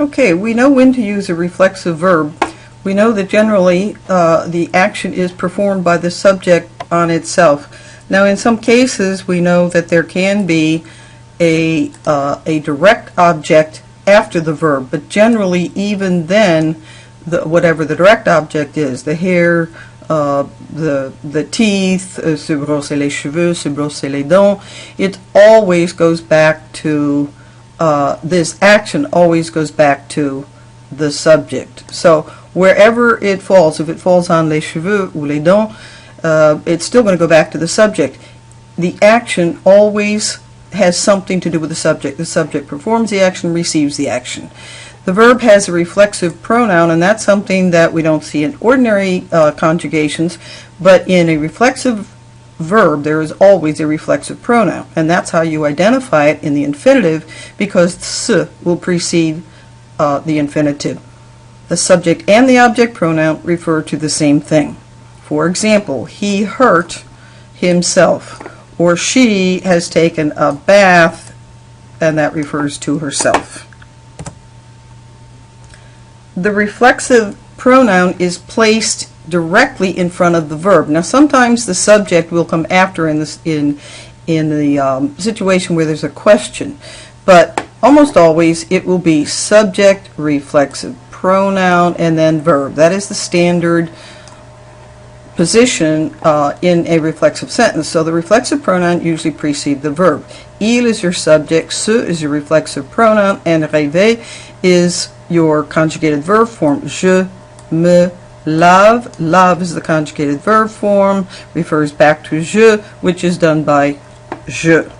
Okay, we know when to use a reflexive verb. We know that generally the action is performed by the subject on itself. Now in some cases we know that there can be a direct object after the verb, but generally even then whatever the direct object is, the hair, the teeth, se brosser les cheveux, se brosser les dents, it always goes back to this action always goes back to the subject. So wherever it falls, if it falls on les cheveux ou les dents, it's still going to go back to the subject. The action always has something to do with the subject. The subject performs the action, receives the action. The verb has a reflexive pronoun, and that's something that we don't see in ordinary conjugations, but in a reflexive verb there is always a reflexive pronoun, and that's how you identify it in the infinitive, because se will precede the infinitive. The subject and the object pronoun refer to the same thing. For example, he hurt himself, or she has taken a bath, and that refers to herself. The reflexive pronoun is placed directly in front of the verb. Now sometimes the subject will come after in the situation where there's a question, but almost always it will be subject, reflexive pronoun, and then verb. That is the standard position in a reflexive sentence. So the reflexive pronoun usually precedes the verb. Il is your subject, se is your reflexive pronoun, and rêver is your conjugated verb form. Je me lave. Lave is the conjugated verb form, refers back to je, which is done by je.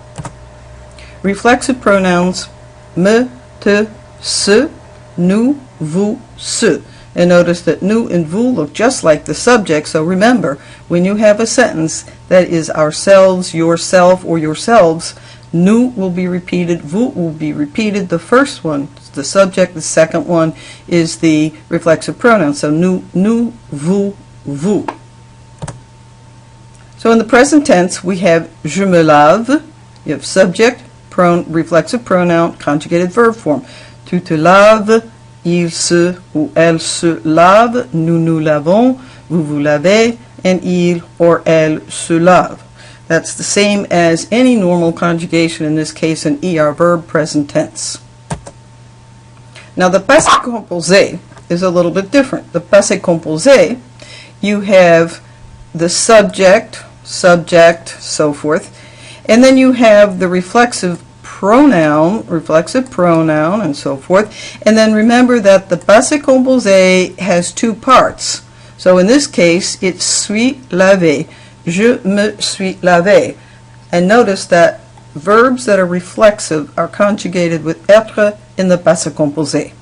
Reflexive pronouns me, te, se, nous, vous, ce. And notice that nous and vous look just like the subject, so remember, when you have a sentence that is ourselves, yourself, or yourselves, nous will be repeated, vous will be repeated. The first one is the subject, the second one is the reflexive pronoun. So nous, vous, vous. So in the present tense we have je me lave. You have subject, reflexive pronoun, conjugated verb form. Tu te laves, il se ou elle se lave, nous nous lavons, vous vous lavez, and il or elle se lave. That's the same as any normal conjugation, in this case an ER verb, present tense. Now the passe composé is a little bit different. The passe composé, you have the subject, so forth, and then you have the reflexive pronoun, and so forth. And then remember that the passe composé has two parts. So in this case it's suis lavé. Je me suis lavé. And notice that verbs that are reflexive are conjugated with être in the passe composé.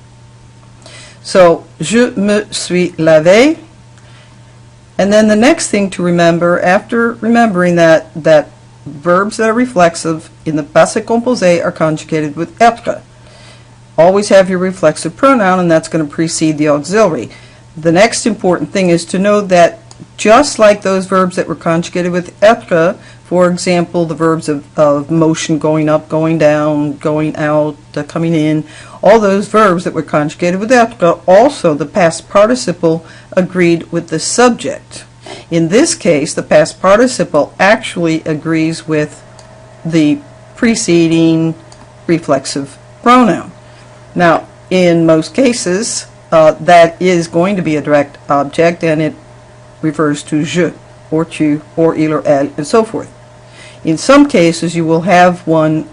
So je me suis lavé. And then the next thing to remember, after remembering that verbs that are reflexive in the passe composé are conjugated with être. Always have your reflexive pronoun, and that's going to precede the auxiliary. The next important thing is to know that just like those verbs that were conjugated with être, for example, the verbs of motion, going up, going down, going out, coming in, all those verbs that were conjugated with être, also the past participle agreed with the subject. In this case, the past participle actually agrees with the preceding reflexive pronoun. Now, in most cases, that is going to be a direct object, and it refers to je, or tu, or il, or elle, and so forth. In some cases, you will have one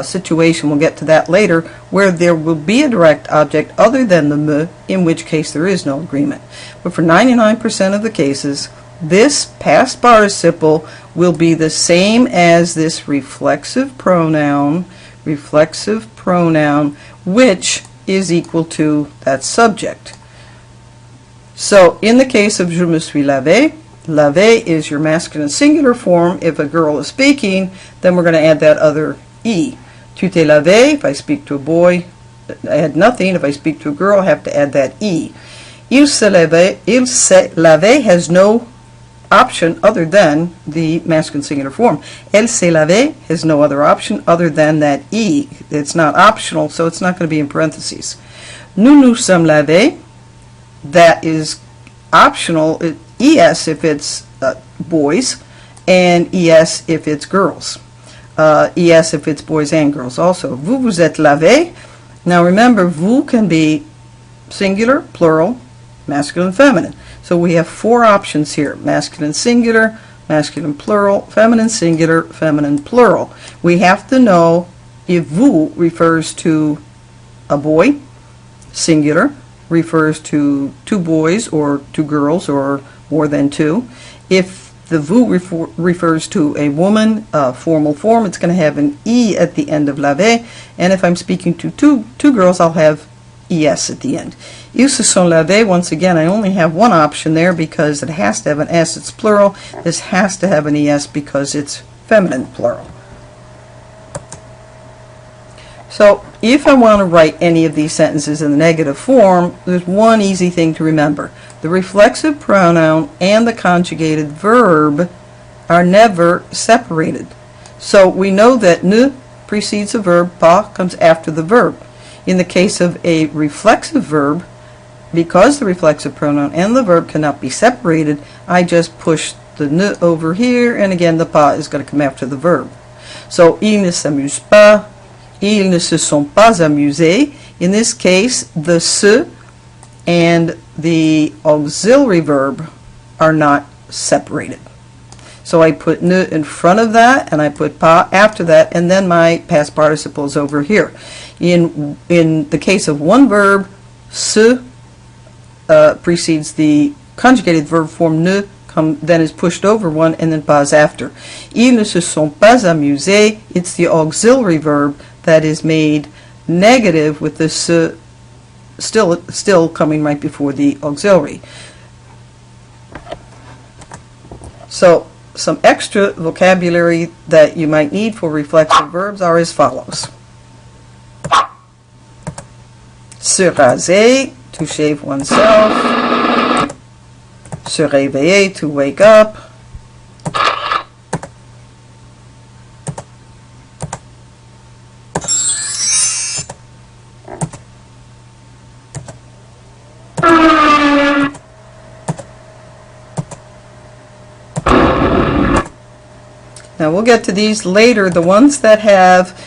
situation, we'll get to that later, where there will be a direct object other than the me, in which case there is no agreement. But for 99% of the cases, this past participle will be the same as this reflexive pronoun, which is equal to that subject. So in the case of je me suis lavé, lavé is your masculine singular form. If a girl is speaking, then we're going to add that other E. Tu t'es lavé, if I speak to a boy, I add nothing. If I speak to a girl, I have to add that E. Il se lavé has no option other than the masculine singular form. Elle s'est lavée has no other option other than that E. It's not optional, so it's not going to be in parentheses. Nous nous sommes lavés, that is optional, ES if it's boys, and ES if it's girls. ES if it's boys and girls also. Vous vous êtes lavés. Now remember, vous can be singular, plural, masculine, feminine. So we have 4 options here: masculine singular, masculine plural, feminine singular, feminine plural. We have to know if vous refers to a boy, singular, refers to 2 boys or 2 girls or more than 2. If the vous refers to a woman, formal form, it's going to have an E at the end of lavé, and if I'm speaking to two girls, I'll have ES at the end. Ils se sont lavés, once again, I only have one option there because it has to have an S, it's plural. This has to have an ES because it's feminine plural. So if I want to write any of these sentences in the negative form, there's one easy thing to remember. The reflexive pronoun and the conjugated verb are never separated. So we know that ne precedes a verb, pas comes after the verb. In the case of a reflexive verb, because the reflexive pronoun and the verb cannot be separated, I just push the ne over here, and again the pas is going to come after the verb. So, ils ne s'amusent pas, ils ne se sont pas amusés. In this case, the se and the auxiliary verb are not separated. So I put ne in front of that, and I put pas after that, and then my past participle is over here. In the case of one verb, se precedes the conjugated verb form ne, then is pushed over one, and then pas after. Ils ne se sont pas amusés, it's the auxiliary verb that is made negative with the se still coming right before the auxiliary. So some extra vocabulary that you might need for reflexive verbs are as follows. Se raser, to shave oneself. Se réveiller, to wake up. Now we'll get to these later, the ones that have,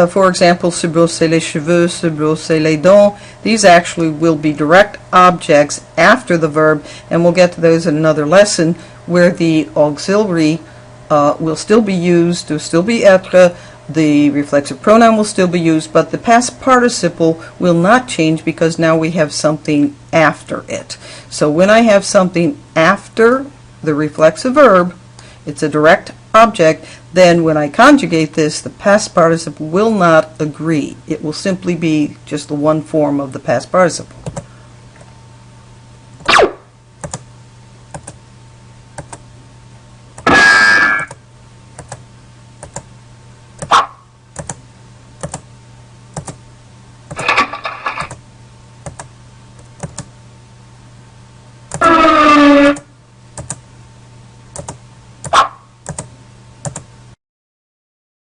for example, se brosser les cheveux, se brosser les dents. These actually will be direct objects after the verb, and we'll get to those in another lesson where the auxiliary will still be used, will still be être, the reflexive pronoun will still be used, but the past participle will not change because now we have something after it. So when I have something after the reflexive verb, it's a direct object, then when I conjugate this, the past participle will not agree. It will simply be just the one form of the past participle.